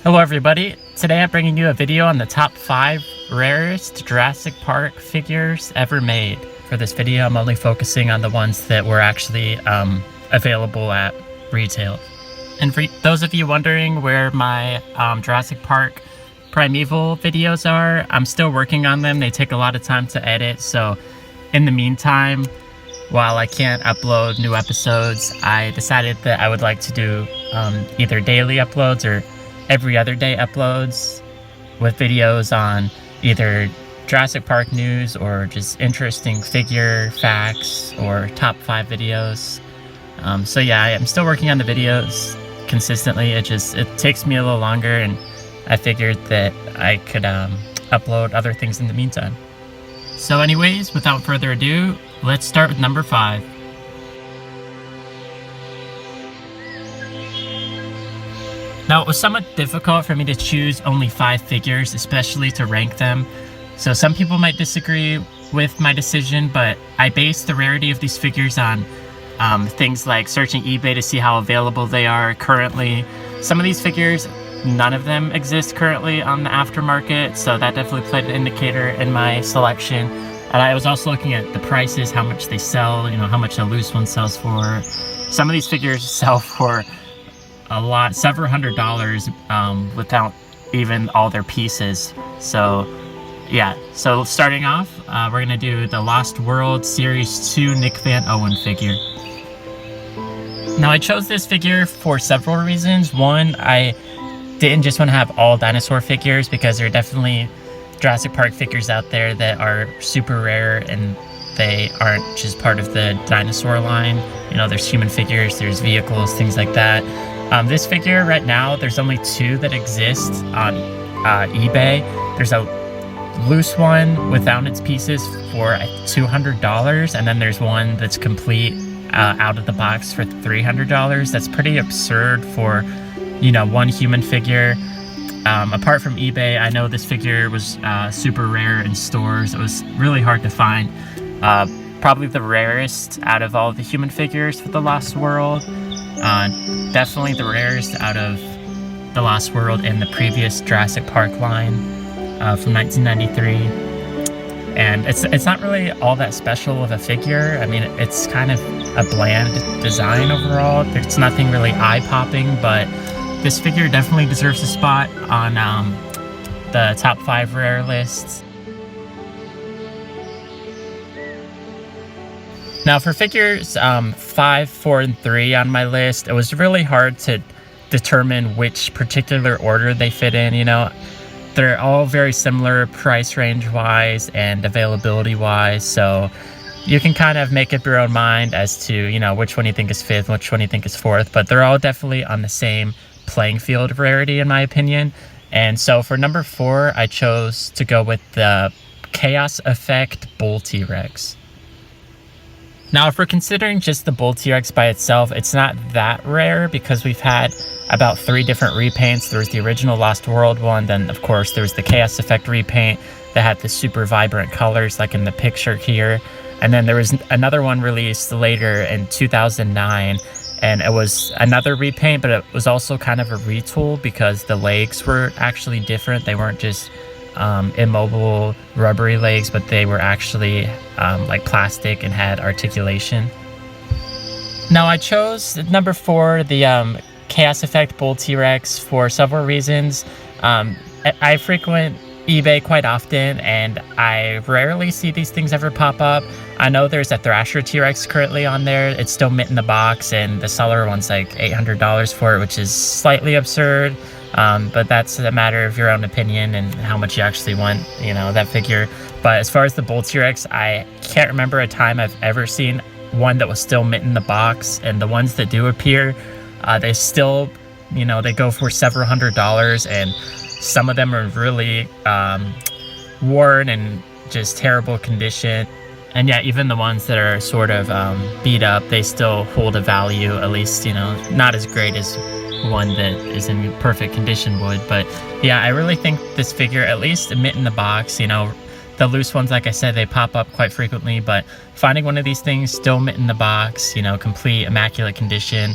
Hello everybody, today I'm bringing you a video on the top 5 rarest Jurassic Park figures ever made. For this video I'm only focusing on the ones that were actually available at retail. And for those of you wondering where my Jurassic Park Primeval videos are, I'm still working on them. They take a lot of time to edit, so in the meantime, while I can't upload new episodes, I decided that I would like to do either daily uploads or every other day uploads with videos on either Jurassic Park news or just interesting figure facts or top 5 videos. So yeah, I'm still working on the videos consistently. It takes me a little longer, and I figured that I could upload other things in the meantime. So anyways, without further ado, let's start with number 5. Now, it was somewhat difficult for me to choose only 5 figures, especially to rank them. So some people might disagree with my decision, but I based the rarity of these figures on things like searching eBay to see how available they are currently. Some of these figures, none of them exist currently on the aftermarket, so that definitely played an indicator in my selection. And I was also looking at the prices, how much they sell, how much a loose one sells for. Some of these figures sell for a lot, several $100s without even all their pieces. So yeah, so starting off, we're gonna do the Lost World Series 2 Nick Van Owen figure. Now I chose this figure for several reasons. One, I didn't just want to have all dinosaur figures, because there are definitely Jurassic Park figures out there that are super rare and they aren't just part of the dinosaur line. There's human figures, there's vehicles, things like that. This figure right now, there's only 2 that exist on eBay. There's a loose one without its pieces for $200, and then there's one that's complete out of the box for $300. That's pretty absurd for one human figure. Apart from eBay, I know this figure was super rare in stores. It was really hard to find. Probably the rarest out of all the human figures for the Lost World. Definitely the rarest out of the Lost World and the previous Jurassic Park line from 1993. And it's not really all that special of a figure. I mean, it's kind of a bland design overall. There's nothing really eye-popping, but this figure definitely deserves a spot on the top 5 rare lists. Now for figures 5, 4, and 3 on my list, it was really hard to determine which particular order they fit in. They're all very similar price range wise and availability wise, so you can kind of make up your own mind as to which one you think is 5th, which one you think is 4th, but they're all definitely on the same playing field of rarity in my opinion. And so for number 4, I chose to go with the Chaos Effect Bull T-Rex. Now, if we're considering just the Bull T-Rex by itself, it's not that rare, because we've had about 3 different repaints. There was the original Lost World one, then of course there was the Chaos Effect repaint that had the super vibrant colors like in the picture here, and then there was another one released later in 2009, and it was another repaint, but it was also kind of a retool because the legs were actually different. They weren't just immobile rubbery legs, but they were actually like plastic and had articulation. Now I chose number 4, the Chaos Effect Bull T-Rex, for several reasons. I frequent eBay quite often, and I rarely see these things ever pop up. I know there's a Thrasher T-Rex currently on there. It's still mint in the box, and the seller wants like $800 for it, which is slightly absurd. But that's a matter of your own opinion and how much you actually want, that figure. But as far as the Bull T-Rex, I can't remember a time I've ever seen one that was still mint in the box, and the ones that do appear, they still, they go for several $100s, and some of them are really worn and just terrible condition. And yeah, even the ones that are sort of beat up, they still hold a value, at least, not as great as one that is in perfect condition would. But yeah, I really think this figure, at least mint in the box, the loose ones, like I said, they pop up quite frequently, but finding one of these things still mint in the box, complete immaculate condition,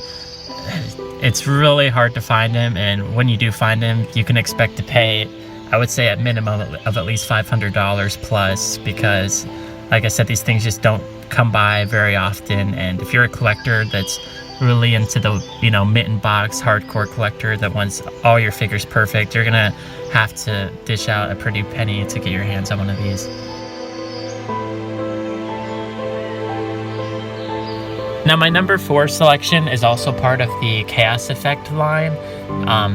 it's really hard to find them, and when you do find them, you can expect to pay, I would say, at minimum of at least $500 plus, because like I said, these things just don't come by very often. And if you're a collector that's really into the, mint in box hardcore collector that wants all your figures perfect, you're gonna have to dish out a pretty penny to get your hands on one of these. Now, my number 4 selection is also part of the Chaos Effect line.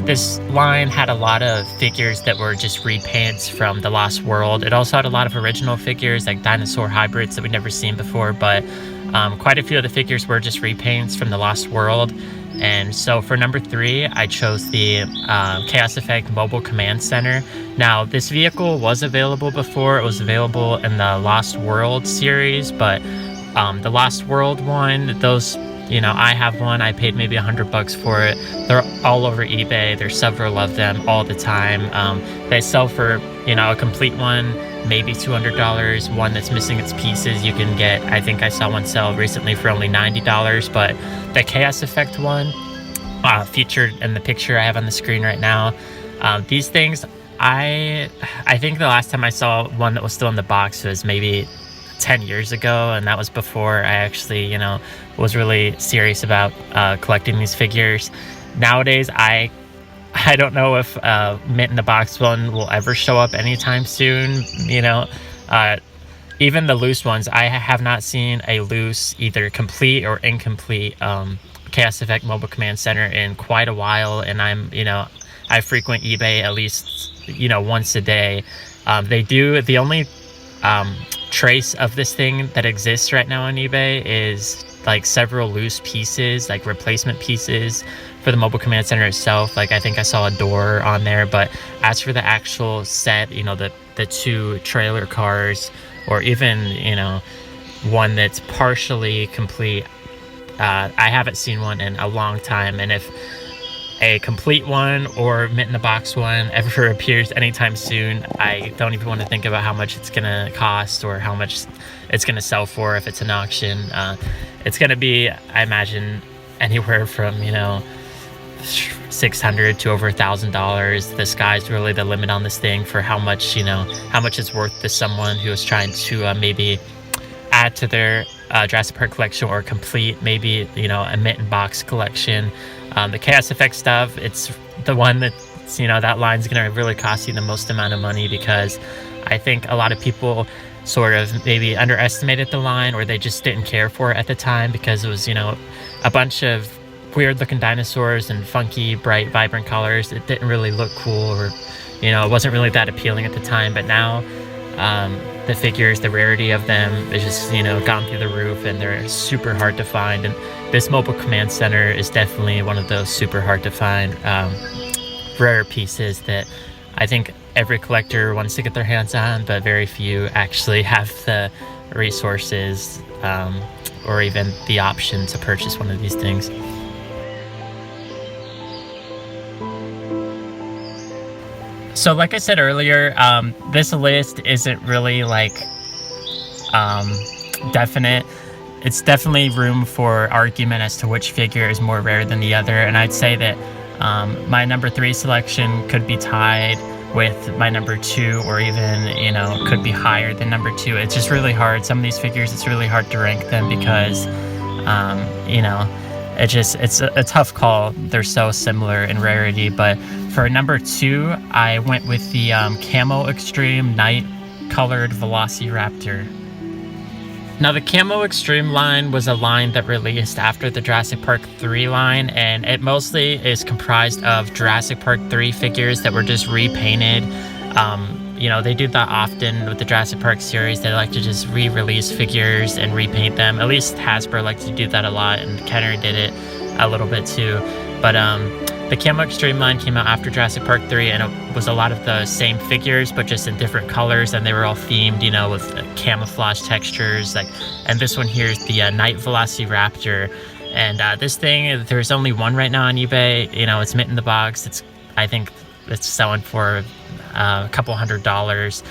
This line had a lot of figures that were just repaints from the Lost World. It also had a lot of original figures, like dinosaur hybrids that we'd never seen before, but quite a few of the figures were just repaints from the Lost World. And so for number 3, I chose the Chaos Effect Mobile Command Center. Now, this vehicle was available before. It was available in the Lost World series, but the Lost World one, those, I have one. I paid maybe $100 for it. They're all over eBay. There's several of them all the time. They sell for, a complete one, maybe $200. One that's missing its pieces, you can get, I think I saw one sell recently for only $90. But the Chaos Effect one, featured in the picture I have on the screen right now, these things, I think the last time I saw one that was still in the box was maybe 10 years ago, and that was before I actually, was really serious about collecting these figures. Nowadays, I don't know if mint in the box one will ever show up anytime soon. Even the loose ones, I have not seen a loose, either complete or incomplete Chaos Effect Mobile Command Center in quite a while, and I frequent eBay at least, once a day. The only trace of this thing that exists right now on eBay is like several loose pieces, like replacement pieces for the Mobile Command Center itself. Like I think I saw a door on there, but as for the actual set, the 2 trailer cars, or even one that's partially complete, I haven't seen one in a long time. And if a complete one or mint in the box one ever appears anytime soon, I don't even want to think about how much it's gonna cost or how much it's gonna sell for if it's an auction. It's gonna be, I imagine, anywhere from $600 to over $1,000. The sky's really the limit on this thing for how much it's worth to someone who is trying to maybe add to their Jurassic Park collection, or complete maybe a mint in box collection. The Chaos Effect stuff, it's the one that that line's gonna really cost you the most amount of money, because I think a lot of people sort of maybe underestimated the line, or they just didn't care for it at the time because it was a bunch of weird looking dinosaurs and funky, bright, vibrant colors. It didn't really look cool, or it wasn't really that appealing at the time. But now the figures, the rarity of them is just gone through the roof, and they're super hard to find. And this Mobile Command Center is definitely one of those super hard to find rare pieces that I think every collector wants to get their hands on, but very few actually have the resources or even the option to purchase one of these things. So like I said earlier, this list isn't really definite. It's definitely room for argument as to which figure is more rare than the other, and I'd say that my number 3 selection could be tied with my number 2, or even could be higher than number 2. It's just really hard. Some of these figures, it's really hard to rank them because it's a tough call. They're so similar in rarity. But for number 2, I went with the Camo Extreme Night Colored Velociraptor. Now, the Camo Extreme line was a line that released after the Jurassic Park 3 line, and it mostly is comprised of Jurassic Park 3 figures that were just repainted. They do that often with the Jurassic Park series. They like to just re-release figures and repaint them. At least Hasbro likes to do that a lot, and Kenner did it a little bit too. But the Camo Extreme line came out after Jurassic Park 3, and it was a lot of the same figures, but just in different colors, and they were all themed, with camouflage textures. And this one here is the Night Velociraptor. And this thing, there's only one right now on eBay. It's mint in the box. I think it's selling for a couple $100.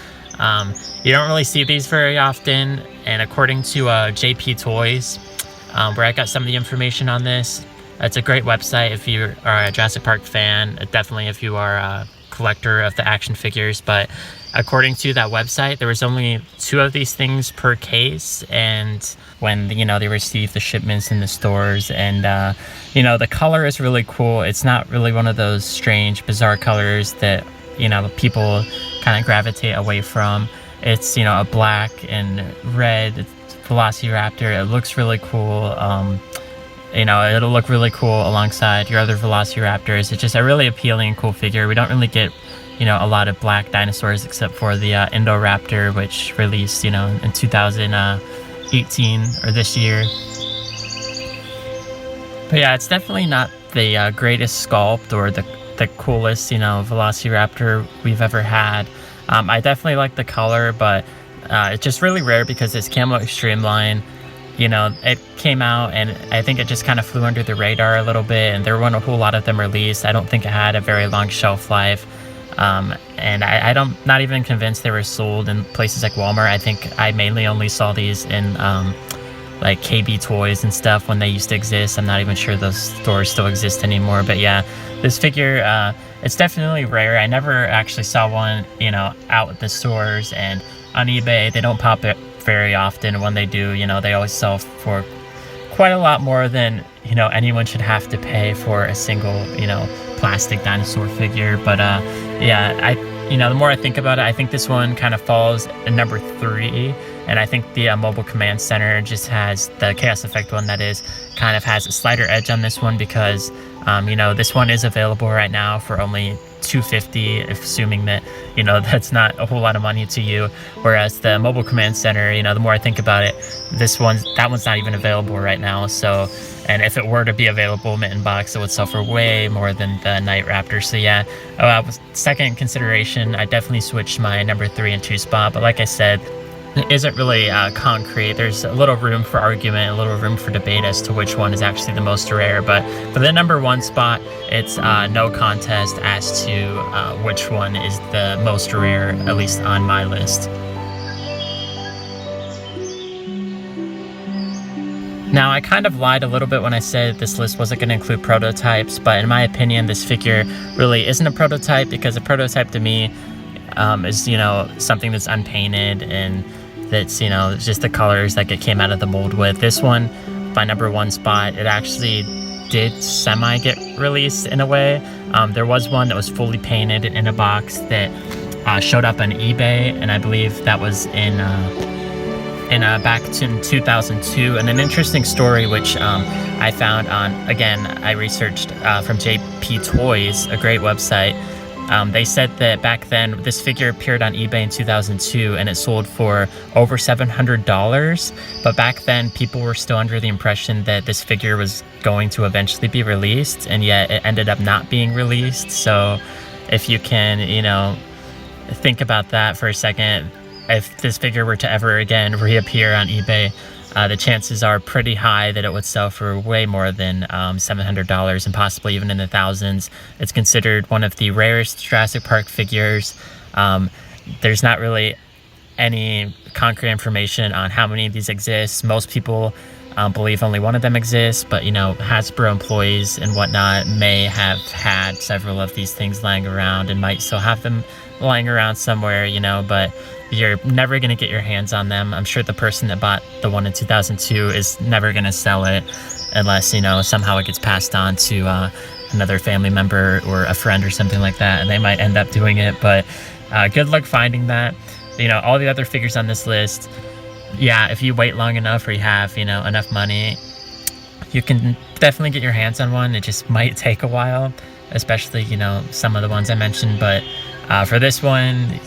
You don't really see these very often, and according to JP Toys, where I got some of the information on this, It's a great website if you are a Jurassic Park fan, definitely if you are a collector of the action figures. But according to that website, there was only 2 of these things per case, and when they receive the shipments in the stores. And the color is really cool. It's not really one of those strange, bizarre colors that people kind of gravitate away from. It's a black and red Velociraptor. It looks really cool. It'll look really cool alongside your other Velociraptors. It's just a really appealing, cool figure. We don't really get a lot of black dinosaurs except for the Indoraptor, which released in 2018 or this year. But yeah, it's definitely not the greatest sculpt or the coolest Velociraptor we've ever had. I definitely like the color, but it's just really rare because it's Camo Extreme line. It came out and I think it just kind of flew under the radar a little bit, and there weren't a whole lot of them released. I don't think it had a very long shelf life. And I'm not even convinced they were sold in places like Walmart. I think I mainly only saw these in like KB Toys and stuff when they used to exist. I'm not even sure those stores still exist anymore. But yeah, this figure, it's definitely rare. I never actually saw one, out at the stores, and on eBay, they don't pop it very often. When they do, they always sell for quite a lot more than, anyone should have to pay for a single, plastic dinosaur figure. But yeah, the more I think about it, I think this one kind of falls in number 3. And I think the Mobile Command Center just has the Chaos Effect one, that is, kind of has a slighter edge on this one because, this one is available right now for only $250, assuming that, that's not a whole lot of money to you. Whereas the Mobile Command Center, the more I think about it, that one's not even available right now. So, and if it were to be available mitten box, it would sell for way more than the Night Raptor. So yeah, second consideration, I definitely switched my number 3 and 2 spot. But like I said, it isn't really concrete. There's a little room for argument, a little room for debate as to which one is actually the most rare. But for the number 1 spot, it's no contest as to which one is the most rare, at least on my list. Now, I kind of lied a little bit when I said this list wasn't going to include prototypes, but in my opinion, this figure really isn't a prototype, because a prototype to me is, something that's unpainted and that's, just the colors that it came out of the mold with. This one, my number 1 spot, it actually did semi get released in a way. There was one that was fully painted in a box that showed up on eBay, and I believe that was in back in 2002. And an interesting story which I found on, again, I researched from JP Toys, a great website. They said that back then this figure appeared on eBay in 2002 and it sold for over $700. But back then people were still under the impression that this figure was going to eventually be released, and yet it ended up not being released. So if you can, think about that for a second, if this figure were to ever again reappear on eBay, the chances are pretty high that it would sell for way more than $700 and possibly even in the thousands. It's considered one of the rarest Jurassic Park figures. There's not really any concrete information on how many of these exist. Most people believe only one of them exists, but Hasbro employees and whatnot may have had several of these things lying around and might still have them lying around somewhere, but you're never going to get your hands on them. I'm sure the person that bought the one in 2002 is never going to sell it unless, somehow it gets passed on to another family member or a friend or something like that, and they might end up doing it. But good luck finding that. All the other figures on this list, yeah, if you wait long enough or you have, enough money, you can definitely get your hands on one. It just might take a while, especially, some of the ones I mentioned. But for this one,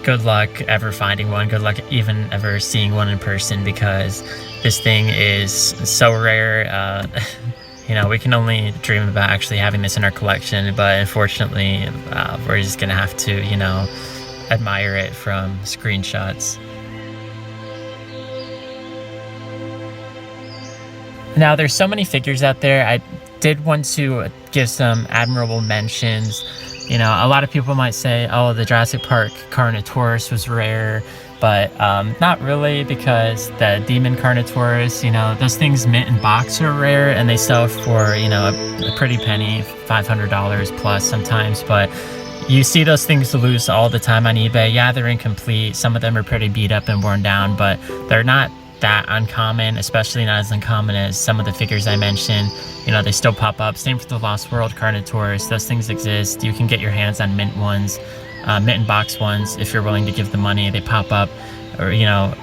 good luck ever finding one. Good luck even ever seeing one in person, because this thing is so rare. We can only dream about actually having this in our collection, but unfortunately, we're just gonna have to, admire it from screenshots. Now, there's so many figures out there. I did want to give some admirable mentions. A lot of people might say, oh, the Jurassic Park Carnotaurus was rare. but not really, because the demon carnotaurs, you know, those things mint in box are rare and they sell for, you know, a pretty penny, $500 plus sometimes. But you see those things loose all the time on eBay. Yeah, they're incomplete. Some of them are pretty beat up and worn down, but they're not that uncommon, especially not as uncommon as some of the figures I mentioned. You know, they still pop up. Same for the Lost World carnotaurs. Those things exist. You can get your hands on mint ones, mint in box ones, if you're willing to give the money. They pop up, or, you know,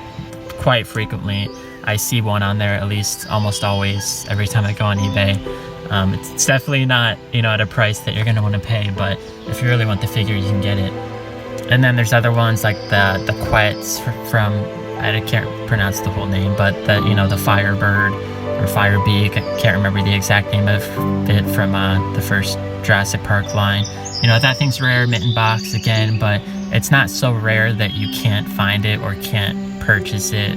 quite frequently. I see one on there at least almost always every time I go on eBay. It's definitely not, you know, at a price that you're going to want to pay, but if you really want the figure, you can get it. And then there's other ones like the Quets from, I can't pronounce the whole name, but the, you know, the Firebird or Firebeak, I can't remember the exact name of it, from the first Jurassic Park line. You know, that thing's rare, mint in box again, but it's not so rare that you can't find it or can't purchase it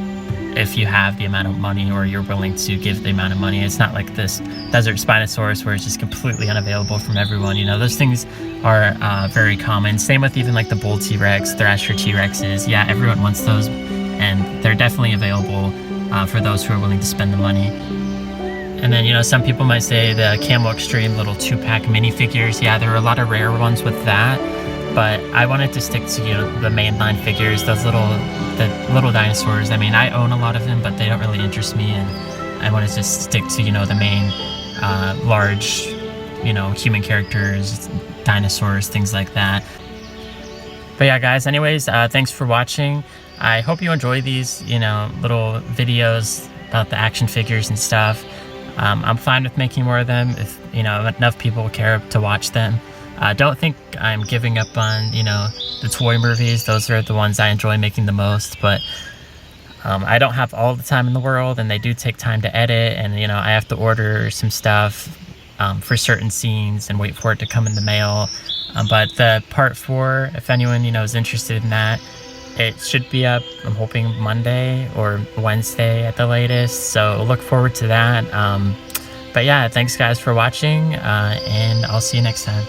if you have the amount of money or you're willing to give the amount of money. It's not like this Desert Spinosaurus where it's just completely unavailable from everyone. You know, those things are very common. Same with even like the Bull T-Rex, Thrasher T-Rexes. Yeah, everyone wants those, and they're definitely available for those who are willing to spend the money. And then, you know, some people might say the Camo Extreme little 2-pack minifigures. Yeah, there are a lot of rare ones with that, but I wanted to stick to, you know, the mainline figures, those the little dinosaurs. I mean, I own a lot of them, but they don't really interest me, and I want to just stick to, you know, the main large, you know, human characters, dinosaurs, things like that. But yeah, guys, anyways, thanks for watching. I hope you enjoy these, you know, little videos about the action figures and stuff. I'm fine with making more of them if, you know, enough people care to watch them. Don't think I'm giving up on, you know, the toy movies. Those are the ones I enjoy making the most, but I don't have all the time in the world, and they do take time to edit, and, you know, I have to order some stuff for certain scenes and wait for it to come in the mail. But the part 4, if anyone, you know, is interested in that, it should be up, I'm hoping, Monday or Wednesday at the latest, so look forward to that. But yeah, thanks guys for watching, and I'll see you next time.